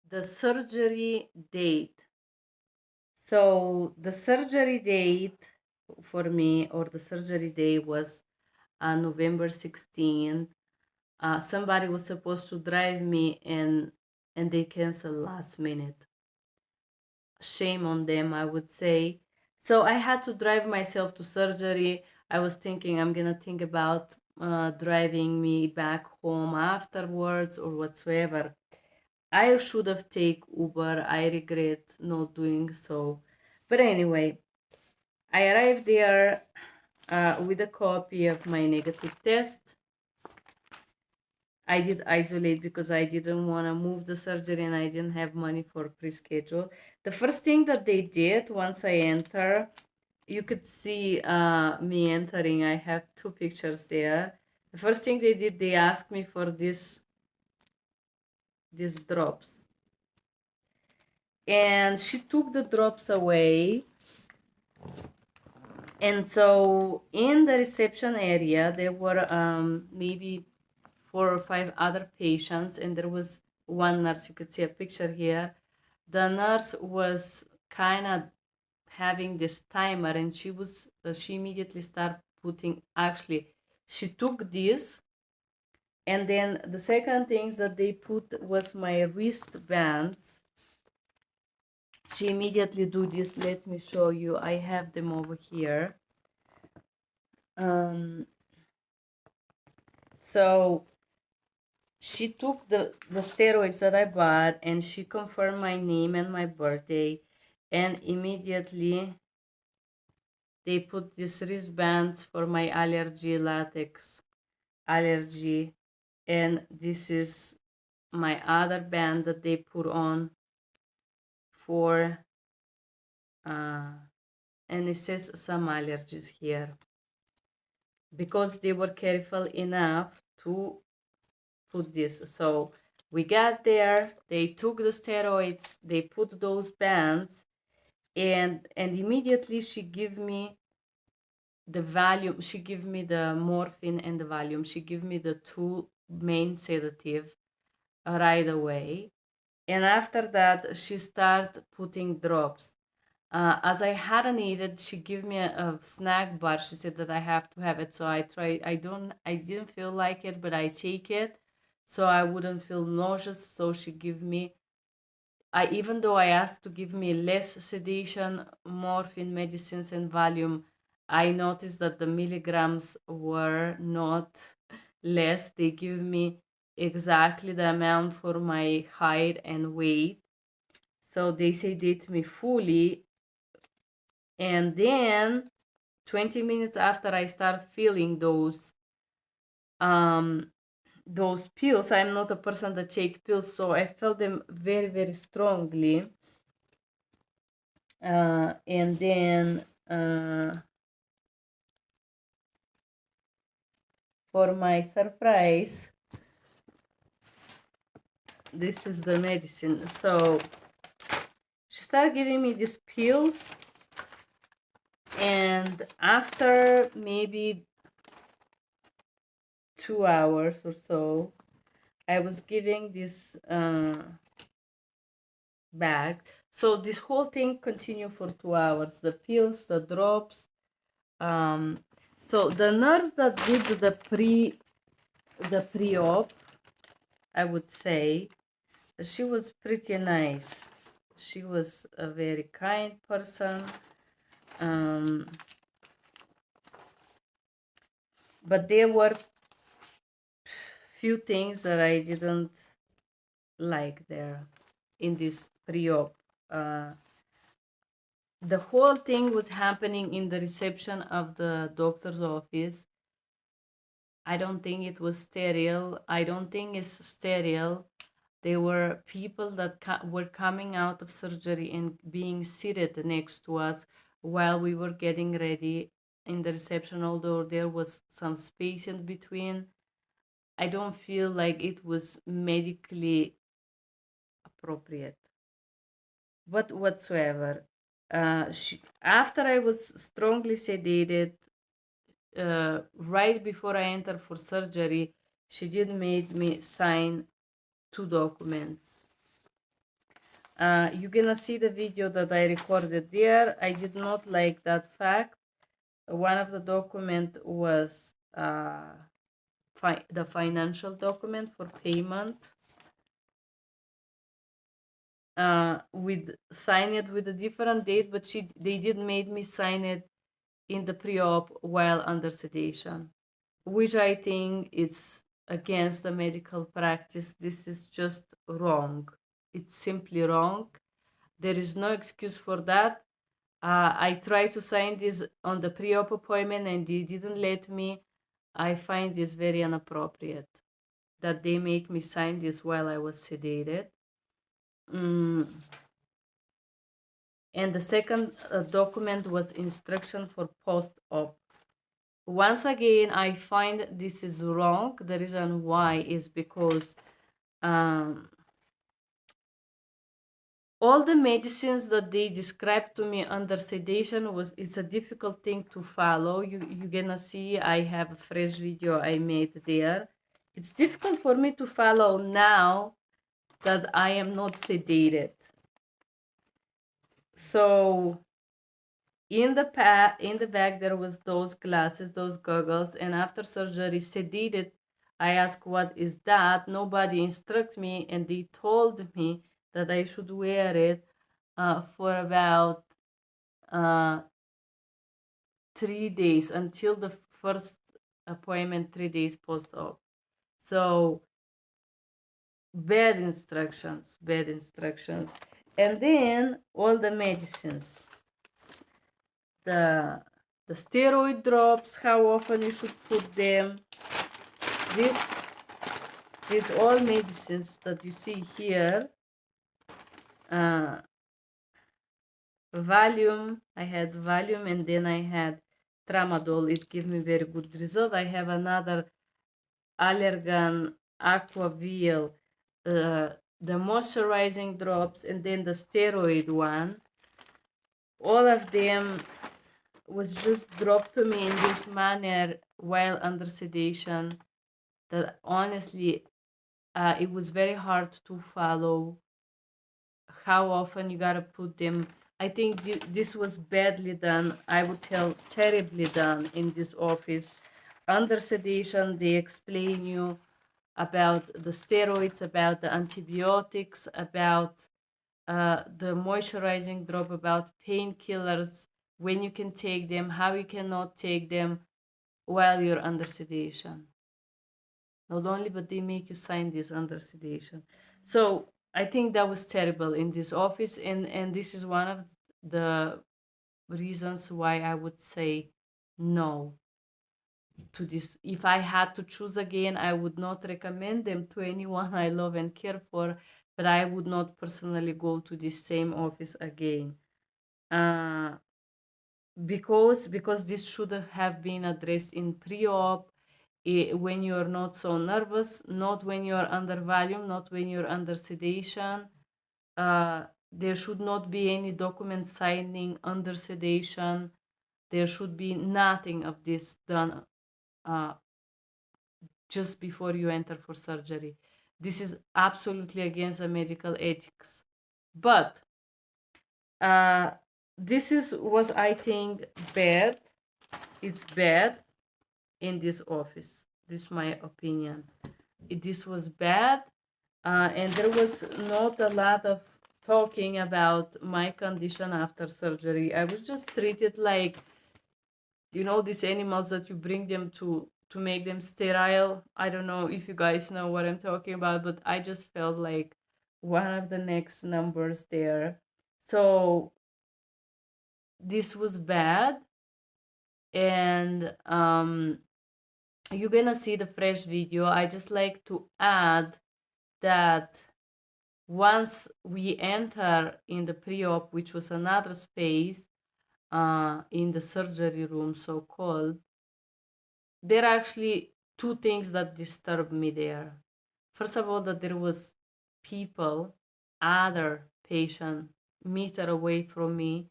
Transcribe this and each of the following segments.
the surgery date. So the surgery date for me, or the surgery day, was November 16th. Somebody was supposed to drive me, and they canceled last minute. Shame on them, I would say. So I had to drive myself to surgery. I was thinking I'm gonna think about driving me back home afterwards or whatsoever. I should have take Uber. I regret not doing so. But anyway, I arrived there with a copy of my negative test. I did isolate because I didn't want to move the surgery and I didn't have money for pre-schedule. The first thing that they did once I enter, you could see me entering. I have two pictures there. The first thing they did, they asked me for these drops. And she took the drops away. And so in the reception area, there were maybe 4 or 5 other patients, and there was one nurse. You could see a picture here. The nurse was kind of having this timer, and she immediately started putting, actually she took this, and then the second things that they put was my wristband. She immediately do this. Let me show you. I have them over here. So she took the steroids that I bought, and she confirmed my name and my birthday, and immediately they put these wristbands for my allergy, latex allergy, and this is my other band that they put on for and it says some allergies here, because they were careful enough to put this. So we got there, they took the steroids, they put those bands, and immediately she gave me the Valium. She gave me the morphine and the Valium. She gave me the two main sedative right away. And after that, she started putting drops. As I hadn't eaten, she gave me a snack bar. She said that I have to have it. So I tried. I didn't feel like it, but I take it so I wouldn't feel nauseous. So she gave me, even though I asked to give me less sedation, morphine medicines, and Valium, I noticed that the milligrams were not less. They give me exactly the amount for my height and weight. So they sedate me fully. And then 20 minutes after I start feeling those pills, I'm not a person that take pills, so I felt them very, very strongly. And then for my surprise, this is the medicine. So she started giving me these pills, and after maybe 2 hours or so, I was giving this bag. So this whole thing continued for 2 hours. The pills, the drops. So the nurse that did the pre-op, I would say, she was pretty nice. She was a very kind person. But there were few things that I didn't like there in this pre-op. The whole thing was happening in the reception of the doctor's office. I don't think it was sterile. I don't think it's sterile. There were people that were coming out of surgery and being seated next to us while we were getting ready in the reception, although there was some space in between. I don't feel like it was medically appropriate whatsoever. After I was strongly sedated, right before I entered for surgery, she did make me sign 2 documents. You're gonna see the video that I recorded there. I did not like that fact. One of the document was the financial document for payment. With sign it with a different date, but they did made me sign it in the pre-op while under sedation, which I think is against the medical practice. This is just wrong. It's simply wrong. There is no excuse for that. I tried to sign this on the pre-op appointment and they didn't let me. I find this very inappropriate that they make me sign this while I was sedated. And the second document was instruction for post-op. Once again, I find this is wrong. The reason why is because all the medicines that they described to me under sedation it's a difficult thing to follow. You're gonna see I have a fresh video I made there. It's difficult for me to follow now that I am not sedated. So in the back there was those glasses, those goggles, and after surgery sedated. I asked what is that. Nobody instructed me, and they told me that I should wear it for about 3 days until the first appointment, 3 days post-op. So bad instructions. And then all the medicines, the steroid drops, how often you should put them. These all medicines that you see here. Valium, I had Valium, and then I had Tramadol. It gave me very good result. I have another Allergan Aquavil, the moisturizing drops, and then the steroid one. All of them was just dropped to me in this manner while under sedation that honestly it was very hard to follow how often you gotta put them. I think this was badly done. I would tell terribly done in this office. Under sedation, they explain you about the steroids, about the antibiotics, about the moisturizing drop, about painkillers, when you can take them, how you cannot take them while you're under sedation. Not only, but they make you sign this under sedation. So I think that was terrible in this office, and this is one of the reasons why I would say no to this. If I had to choose again, I would not recommend them to anyone I love and care for, but I would not personally go to this same office again. Because this should have been addressed in pre-op, when you're not so nervous, not when you're under Valium, not when you're under sedation. There should not be any document signing under sedation. There should be nothing of this done just before you enter for surgery. This is absolutely against the medical ethics. But this was, I think, bad. It's bad in this office. This is my opinion. This was bad, and there was not a lot of talking about my condition after surgery. I was just treated like, these animals that you bring them to make them sterile. I don't know if you guys know what I'm talking about, but I just felt like one of the next numbers there. So this was bad, and you're gonna see the fresh video. I just like to add that once we enter in the pre-op, which was another space in the surgery room, so-called, there are actually two things that disturbed me there. First of all, that there was people, other patient, meter away from me,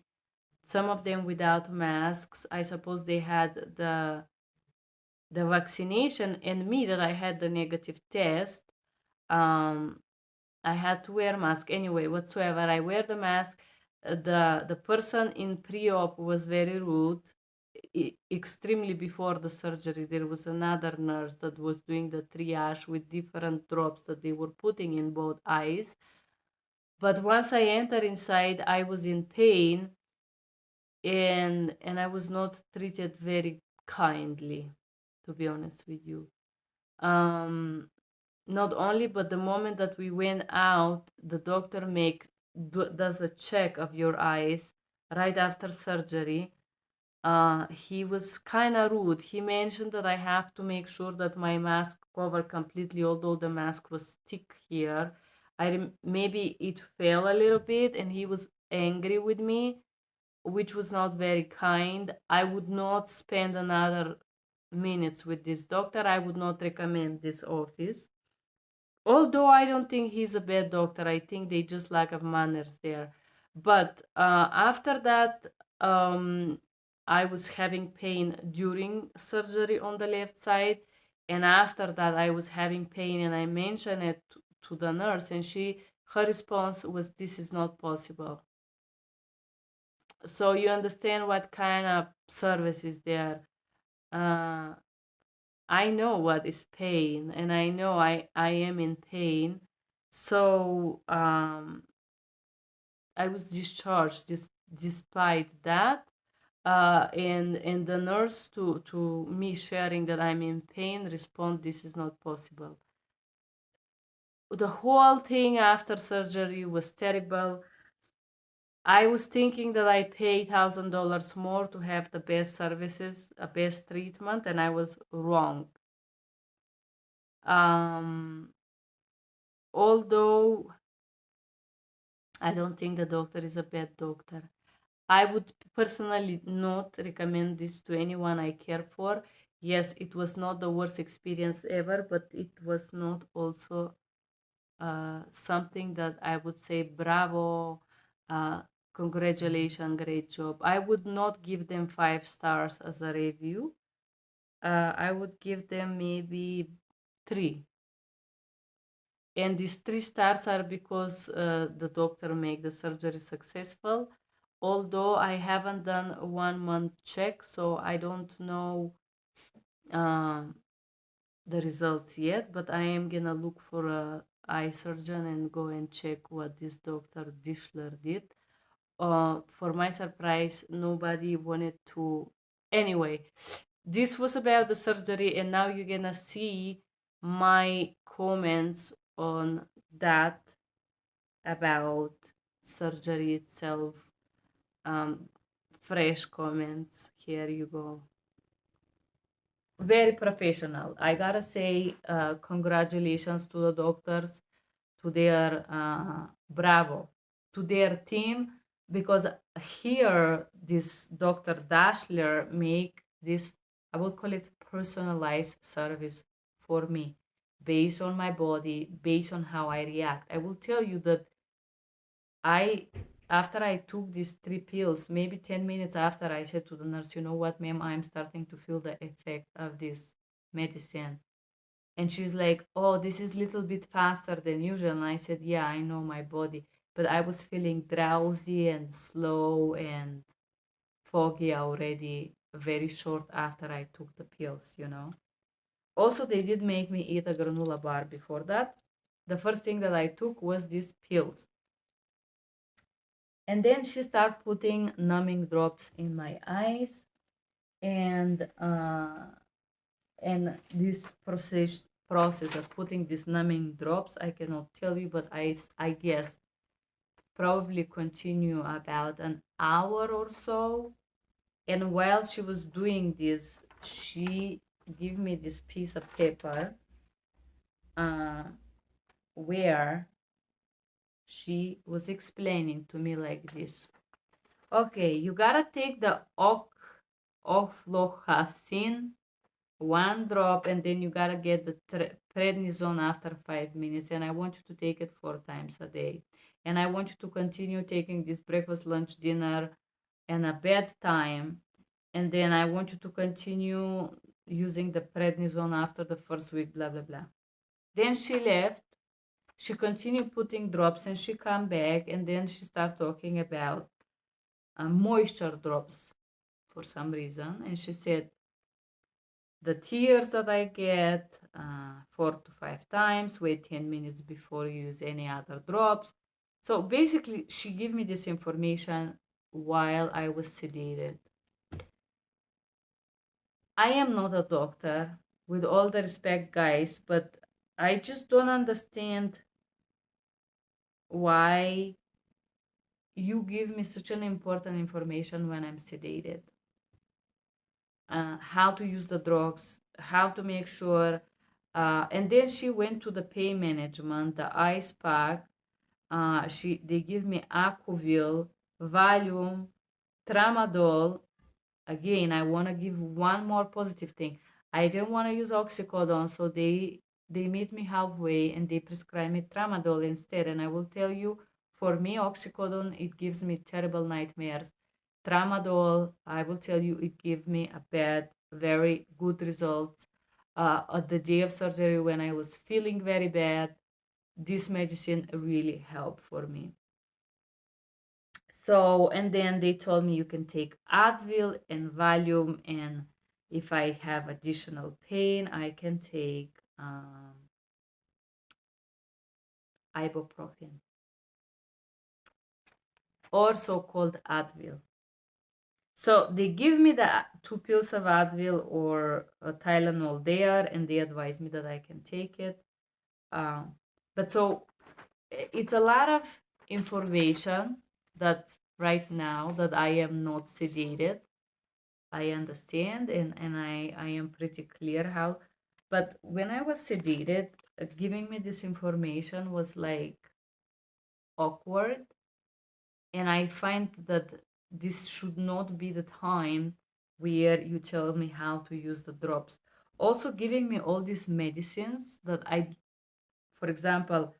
some of them without masks. I suppose they had the vaccination, and me that I had the negative test. I had to wear a mask anyway, whatsoever. I wear the mask. The person in pre-op was very rude. Extremely before the surgery, there was another nurse that was doing the triage with different drops that they were putting in both eyes. But once I entered inside, I was in pain, and I was not treated very kindly, to be honest with you. Not only, but the moment that we went out, the doctor does a check of your eyes right after surgery. He was kind of rude. He mentioned that I have to make sure that my mask covered completely, although the mask was thick here. Maybe it fell a little bit, and he was angry with me, which was not very kind. I would not spend another minutes with this doctor. I would not recommend this office. Although I don't think he's a bad doctor, I think they just lack of manners there. But after that, I was having pain during surgery on the left side, and after that, I was having pain, and I mentioned it to the nurse, and her response was, "This is not possible." So you understand what kind of service is there. Uh, I know what is pain, and I know I am in pain. So I was discharged despite that. And the nurse to me sharing that I'm in pain respond, "This is not possible." The whole thing after surgery was terrible. I was thinking that I paid $1,000 more to have the best services, a best treatment, and I was wrong. Although I don't think the doctor is a bad doctor, I would personally not recommend this to anyone I care for. Yes, it was not the worst experience ever, but it was not also something that I would say, bravo, congratulations, great job. I would not give them 5 stars as a review. I would give them maybe 3. And these 3 stars are because the doctor made the surgery successful. Although I haven't done a 1-month check, so I don't know the results yet, but I am gonna look for a eye surgeon and go and check what this Dr. Deshler did. For my surprise, nobody wanted to. Anyway, this was about the surgery, and now you're gonna see my comments on that about surgery itself. Fresh comments. Here you go. Very professional. I gotta say, congratulations to the doctors, to their bravo, to their team, because here this Dr. Dashler make this, I would call it personalized service for me, based on my body, based on how I react. I will tell you that after I took these 3 pills, maybe 10 minutes after, I said to the nurse, "You know what, ma'am, I'm starting to feel the effect of this medicine." And she's like, "Oh, this is a little bit faster than usual." And I said, "Yeah, I know my body." But I was feeling drowsy and slow and foggy already very short after I took the pills. Also, they did make me eat a granola bar before that. The first thing that I took was these pills. And then she started putting numbing drops in my eyes, and this process of putting these numbing drops, I cannot tell you, but I guess probably continue about an hour or so. And while she was doing this, she gave me this piece of paper where she was explaining to me like this. Okay, you gotta take the ofloxacin, 1 drop, and then you gotta get the prednisone after 5 minutes, and I want you to take it 4 times a day. And I want you to continue taking this breakfast, lunch, dinner, and a bedtime. And then I want you to continue using the prednisone after the first week, blah, blah, blah. Then she left, She continued putting drops and she come back and then she started talking about moisture drops for some reason. And she said, the tears that I get 4 to 5 times, wait 10 minutes before you use any other drops. So basically, she gave me this information while I was sedated. I am not a doctor, with all the respect, guys, but I just don't understand why you give me such an important information when I'm sedated. How to use the drugs, how to make sure. And then she went to the pain management, the ice pack. They give me Acuvil, Valium, Tramadol. Again, I want to give one more positive thing. I didn't want to use oxycodone, so they meet me halfway and they prescribe me Tramadol instead. And I will tell you, for me, oxycodone, it gives me terrible nightmares. Tramadol, I will tell you, it gave me a bad, very good result. At the day of surgery, when I was feeling very bad, this medicine really helped for me. So, and then they told me you can take Advil and Valium, and if I have additional pain, I can take ibuprofen, or so-called Advil. So they give me the 2 pills of Advil or Tylenol there, and they advise me that I can take it. But so it's a lot of information that right now that I am not sedated, I understand, and I am pretty clear how. But when I was sedated, giving me this information was like awkward, and I find that this should not be the time where you tell me how to use the drops. Also, giving me all these medicines that for example,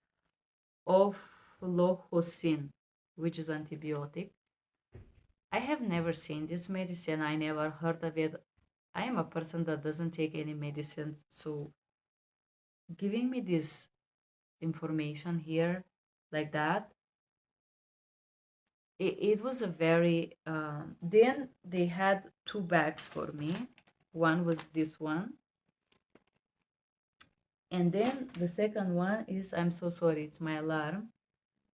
ofloxacin, which is antibiotic. I have never seen this medicine. I never heard of it. I am a person that doesn't take any medicines, so giving me this information here like that, it was a very. Then they had 2 bags for me. One was this one, and then the second one is, I'm so sorry, it's my alarm.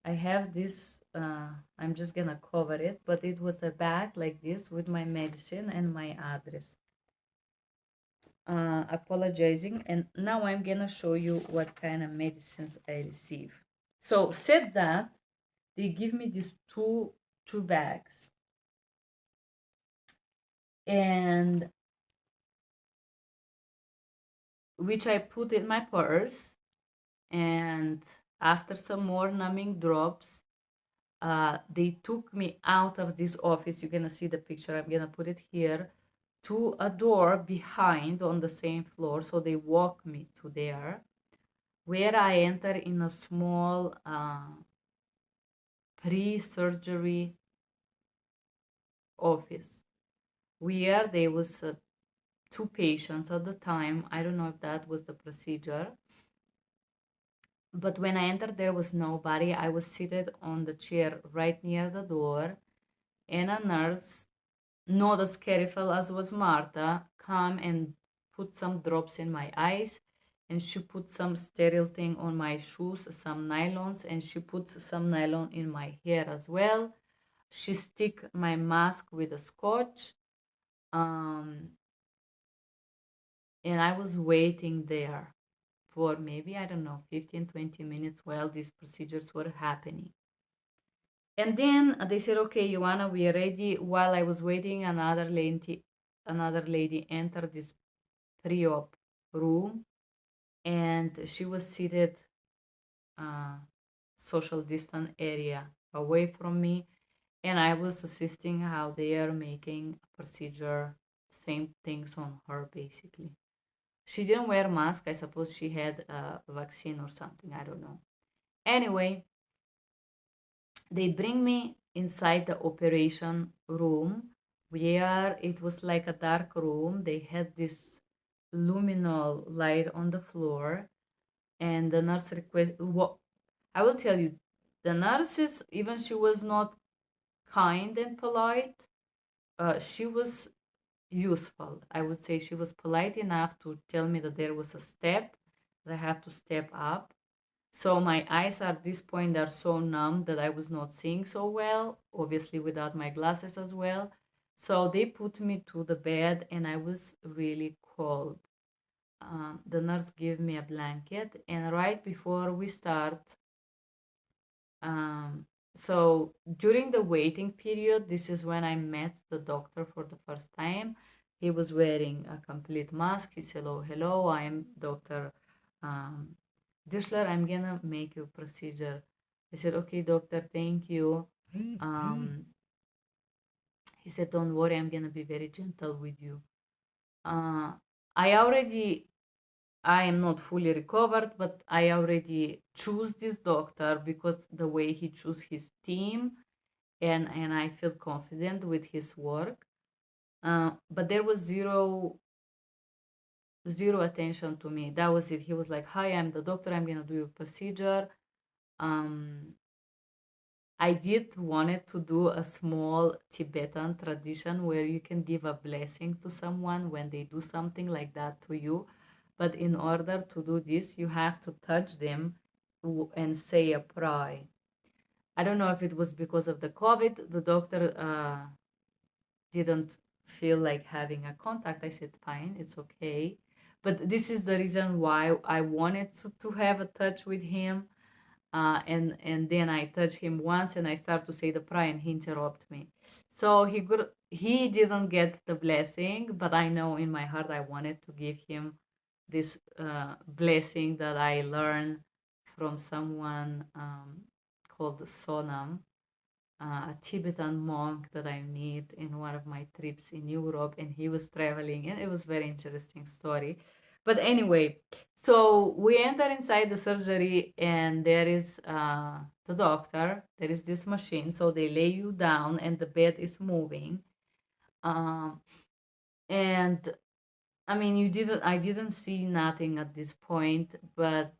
I have this. I'm just gonna cover it, but it was a bag like this with my medicine and my address. Apologizing, and now I'm gonna show you what kind of medicines I receive. So said that, they give me these two bags, and which I put in my purse, and after some more numbing drops, they took me out of this office. You're gonna see the picture, I'm gonna put it here, to a door behind on the same floor. So they walk me to there, where I enter in a small pre-surgery office, where there was 2 patients at the time. I don't know if that was the procedure, but when I entered, there was nobody. I was seated on the chair right near the door, and a nurse, not as careful as was Martha, come and put some drops in my eyes, and she put some sterile thing on my shoes, some nylons, and she put some nylon in my hair as well. She stick my mask with a scotch, and I was waiting there for maybe, I don't know, 15-20 minutes while these procedures were happening. And then they said, okay, Joanna, we are ready. While I was waiting, another lady entered this pre-op room, and she was seated social distance area away from me, and I was assisting how they are making a procedure, same things on her basically. She didn't wear a mask. I suppose she had a vaccine or something, I don't know. Anyway, they bring me inside the operation room, where it was like a dark room. They had this luminol light on the floor, and the nurse I will tell you, the nurses, even she was not kind and polite, she was useful. I would say she was polite enough to tell me that there was a step that I have to step up. So my eyes at this point are so numb that I was not seeing so well, obviously without my glasses as well. So they put me to the bed and I was really cold. The nurse gave me a blanket, and right before we start, um, so during the waiting period, this is when I met the doctor for the first time. He was wearing a complete mask. He said, "Hello, hello, I am Dr. Um, Deshler. I'm gonna make you procedure." I said, "Okay, doctor, thank you." Um, he said, "Don't worry, I'm gonna be very gentle with you." Uh, I already I am not fully recovered, but I already choose this doctor because the way he choose his team, and I feel confident with his work. But there was zero attention to me. That was it. He was like, "Hi, I'm the doctor. I'm gonna do your procedure." Um, I did wanted to do a small Tibetan tradition where you can give a blessing to someone when they do something like that to you. But in order to do this, you have to touch them and say a prayer. I don't know if it was because of the COVID, the doctor didn't feel like having a contact. I said, fine, it's okay. But this is the reason why I wanted to have a touch with him, and then I touch him once and I start to say the prayer and he interrupt me. So he didn't get the blessing, but I know in my heart I wanted to give him this blessing that I learned from someone called Sonam, a Tibetan monk that I meet in one of my trips in Europe, and he was traveling, and it was very interesting story. But anyway, so we enter inside the surgery, and there is the doctor. There is this machine, so they lay you down, and the bed is moving. Um, and I mean, I didn't see nothing at this point, but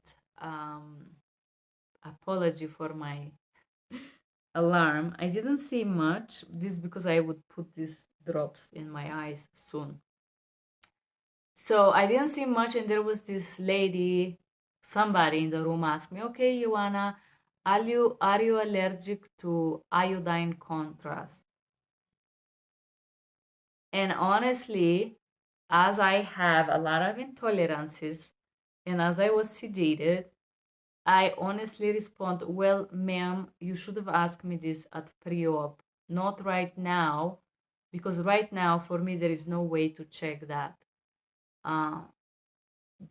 apology for my alarm. I didn't see much. This because I would put these drops in my eyes soon. So I didn't see much, and there was this lady, somebody in the room asked me, "Okay, Ioana, are you allergic to iodine contrast?" And honestly, as I have a lot of intolerances, and as I was sedated, I honestly respond, "Well, ma'am, you should have asked me this at pre-op, not right now, because right now for me there is no way to check that." Uh,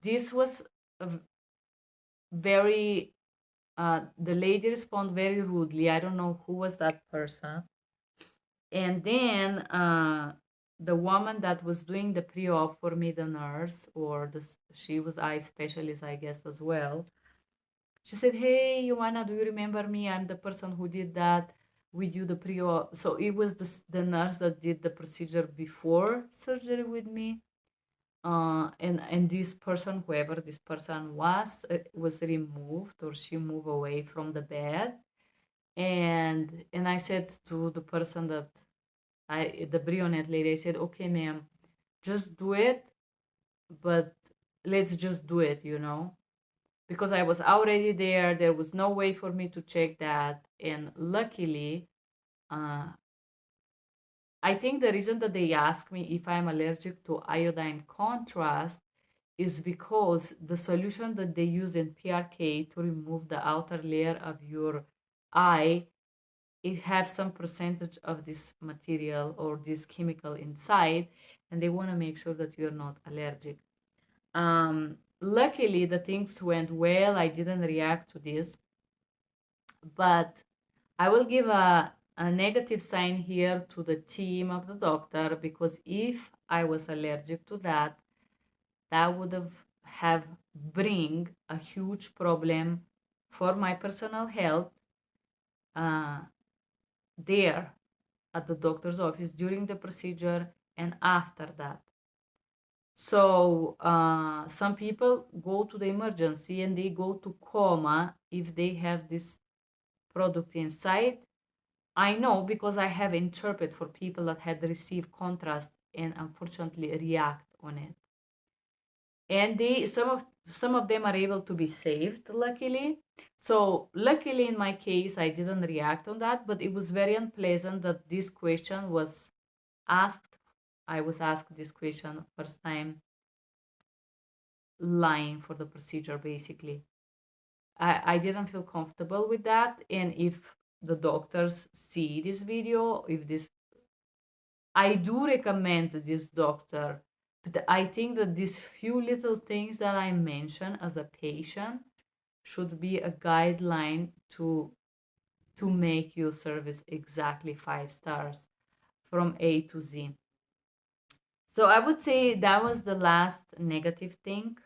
this was very, the lady responded very rudely. I don't know who was that person. And then the woman that was doing the pre-op for me, the nurse, or she was eye specialist, I guess, as well. She said, "Hey, Joanna, do you remember me? I'm the person who did that with you, the pre-op." So it was the nurse that did the procedure before surgery with me. And this person, whoever this person was removed, or she moved away from the bed. And I said to the person that the brunette lady, I said, "Okay, ma'am, just do it, but let's just do it, because I was already there. There was no way for me to check that. And luckily, uh, I think the reason that they ask me if I'm allergic to iodine contrast is because the solution that they use in PRK to remove the outer layer of your eye, it has some percentage of this material or this chemical inside, and they want to make sure that you're not allergic. Luckily, the things went well. I didn't react to this, but I will give a negative sign here to the team of the doctor, because if I was allergic to that, that would have bring a huge problem for my personal health uh, there at the doctor's office during the procedure and after that. So some people go to the emergency and they go to coma if they have this product inside. I know because I have interpret for people that had received contrast and unfortunately react on it. And some of them are able to be saved, luckily. So luckily in my case I didn't react on that, but it was very unpleasant that this question was asked. I was asked this question first time lying for the procedure, basically. I didn't feel comfortable with that. And if the doctors see this video, if this, I do recommend this doctor, but I think that these few little things that I mentioned as a patient should be a guideline to make your service exactly 5 stars from A to Z. So I would say that was the last negative thing,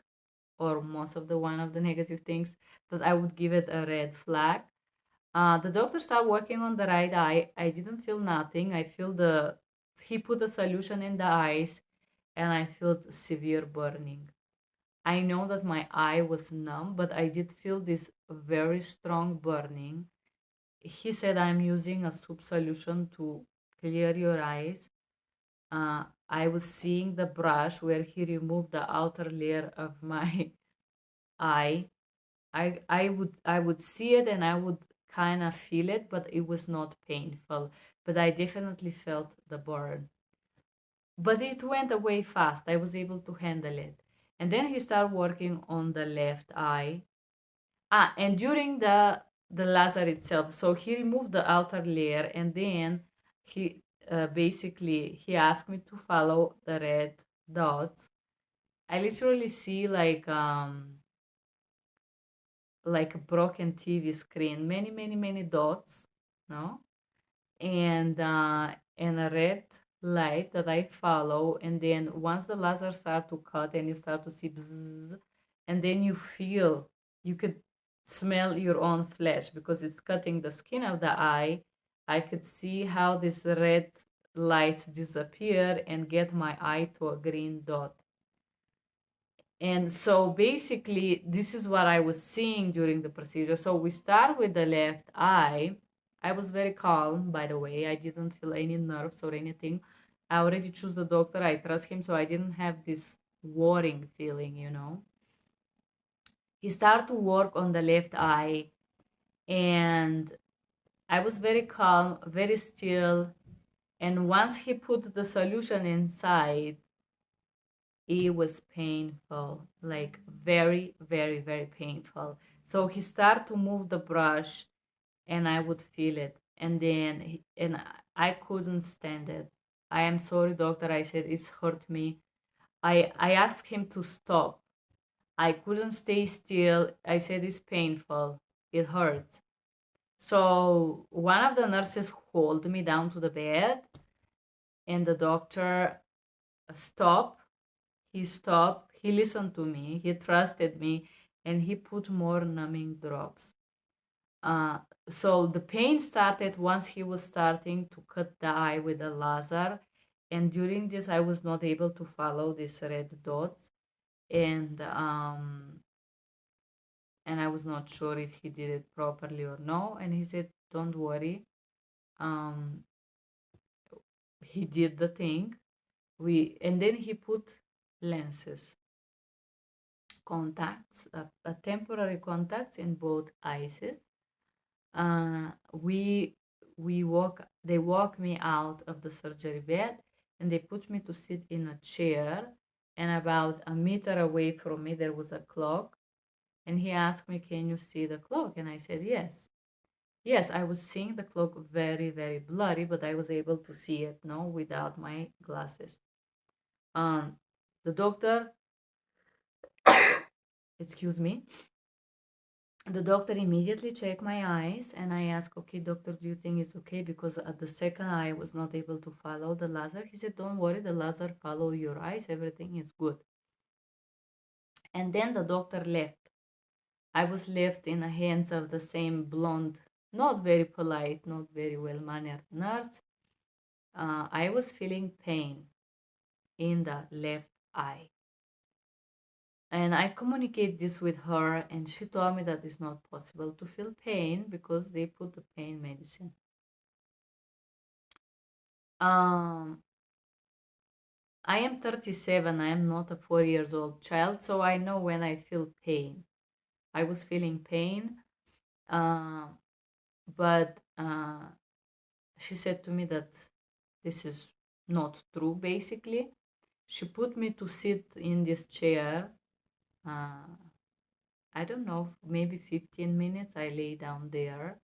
or most of the one of the negative things that I would give it a red flag. The doctor started working on the right eye. I didn't feel nothing. I feel he put a solution in the eyes and I felt severe burning. I know that my eye was numb, but I did feel this very strong burning. He said I'm using a soup solution to clear your eyes. I was seeing the brush where he removed the outer layer of my eye. I would see it and I would kind of feel it, but it was not painful. But I definitely felt the burn. But it went away fast. I was able to handle it. And then he started working on the left eye. And during the laser itself, so he removed the outer layer and then he basically he asked me to follow the red dots. I literally see like a broken TV screen, many, many, many dots, no? And a red light that I follow. And then once the laser start to cut and you start to see bzzz, and then you could smell your own flesh because it's cutting the skin of the eye. I could see how this red lights disappear and get my eye to a green dot. And so basically, this is what I was seeing during the procedure. So we start with the left eye. I was very calm, by the way. I didn't feel any nerves or anything. I already chose the doctor. I trust him, so I didn't have this worrying feeling. He started to work on the left eye, and I was very calm, very still. And once he put the solution inside, it was painful, like very, very, very painful. So he started to move the brush and I would feel it. And then, and I couldn't stand it. I am sorry, doctor. I said, it's hurt me. I asked him to stop. I couldn't stay still. I said, it's painful. It hurts. So one of the nurses hauled me down to the bed and the doctor stopped. He stopped, he listened to me, he trusted me, and he put more numbing drops. Uh, so the pain started once he was starting to cut the eye with a laser. And during this, I was not able to follow these red dots. And I was not sure if he did it properly or no. And he said, don't worry. Um, he did the thing. And then he put lenses. Contacts, temporary contacts in both eyes. Uh, we they walk me out of the surgery bed and they put me to sit in a chair. And about a meter away from me there was a clock. And he asked me, "Can you see the clock?" And I said, "Yes." Yes, I was seeing the clock very, very blurry, but I was able to see it, no, without my glasses. Um, the doctor, excuse me, the doctor immediately checked my eyes and I asked, okay, doctor, do you think it's okay? Because at the second eye I was not able to follow the laser. He said, don't worry, the laser follow your eyes. Everything is good. And then the doctor left. I was left in the hands of the same blonde, not very polite, not very well-mannered nurse. I was feeling pain in the left eye. And I communicate this with her, and she told me that it's not possible to feel pain because they put the pain medicine. Um, I am 37. I am not a 4 years old child, so I know when I feel pain. I was feeling pain, uh, but she said to me that this is not true, basically. She put me to sit in this chair. Uh, I don't know, maybe 15 minutes. I lay down there.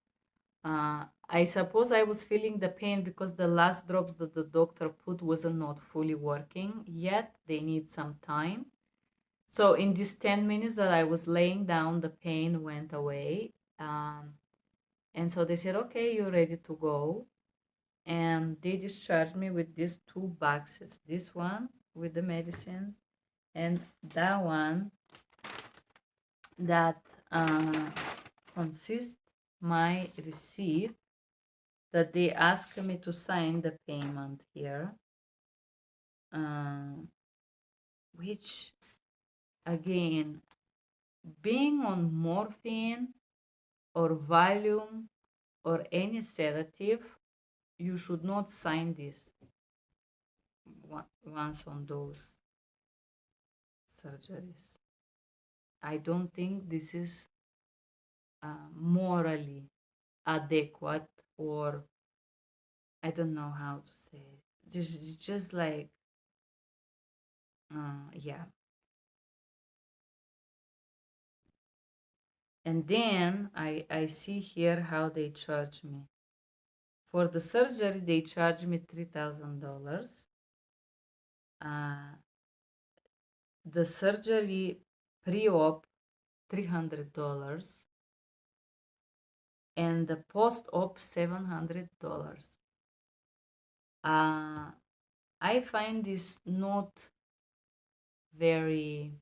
I suppose I was feeling the pain because the last drops that the doctor put wasn't not fully working yet. They need some time. So in these 10 minutes that I was laying down, the pain went away. And so they said, okay, you're ready to go. And they discharged me with these two boxes, this one with the medicines and that one that consists my receipt that they asked me to sign the payment here, which again, being on morphine or Valium or any sedative, you should not sign this once on those surgeries. I don't think this is morally adequate, or I don't know how to say it. Just like, yeah. And then I see here how they charge me. For the surgery, they charge me $3,000. The surgery pre-op, $300, and the post-op, $700. I find this not very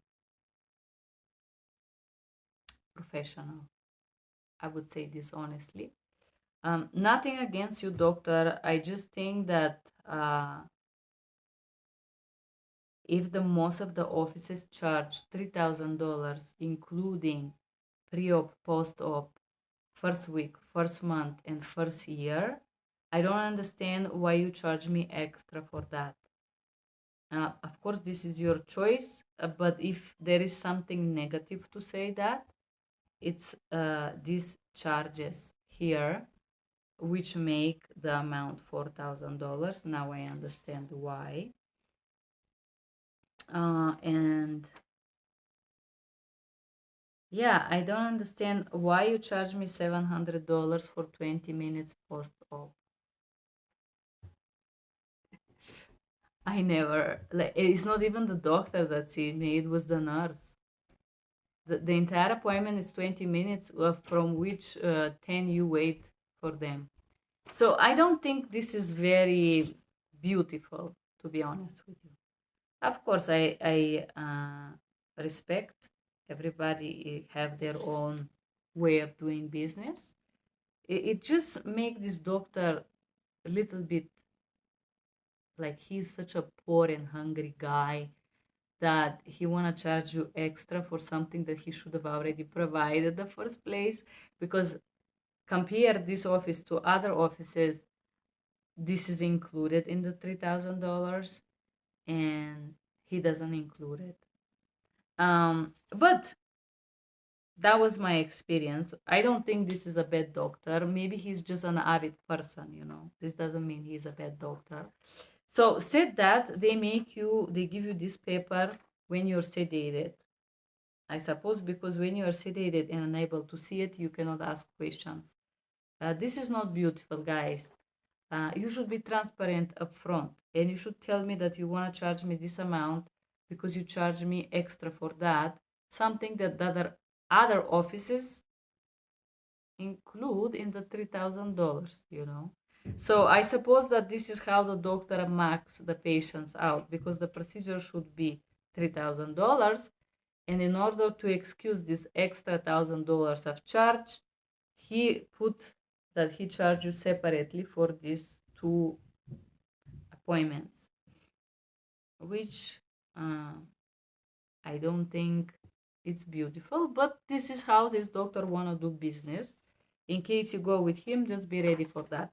professional. I would say this honestly. Nothing against you, doctor. I just think that if the most of the offices charge $3,000, including pre-op, post-op, first week, first month, and first year, I don't understand why you charge me extra for that. Of course, this is your choice, but if there is something negative to say that, it's these charges here, which make the amount $4,000. Now I understand why. And yeah, I don't understand why you charge me $700 for 20 minutes post-op. I never, like, it's not even the doctor that seen me, it was the nurse. The entire appointment is 20 minutes, from which 10 you wait for them. So I don't think this is very beautiful, to be honest with you. Of course, I respect everybody have their own way of doing business. It just make this doctor a little bit like he's such a poor and hungry guy that he want to charge you extra for something that he should have already provided the first place. Because compare this office to other offices, this is included in the $3,000, and he doesn't include it. But that was my experience. I don't think this is a bad doctor. Maybe he's just an avid person, you know. This doesn't mean he's a bad doctor. So said that, they give you this paper when you're sedated. I suppose because when you are sedated and unable to see it, you cannot ask questions. This is not beautiful, guys. You should be transparent up front, and you should tell me that you want to charge me this amount because you charge me extra for that, something that the other offices include in the $3,000, you know. So I suppose that this is how the doctor marks the patients out, because the procedure should be $3,000, and in order to excuse this extra $1,000 of charge, he put that he charged you separately for these two appointments, which I don't think It's beautiful, but this is how this doctor wanna do business. In case you go with him, just be ready for that.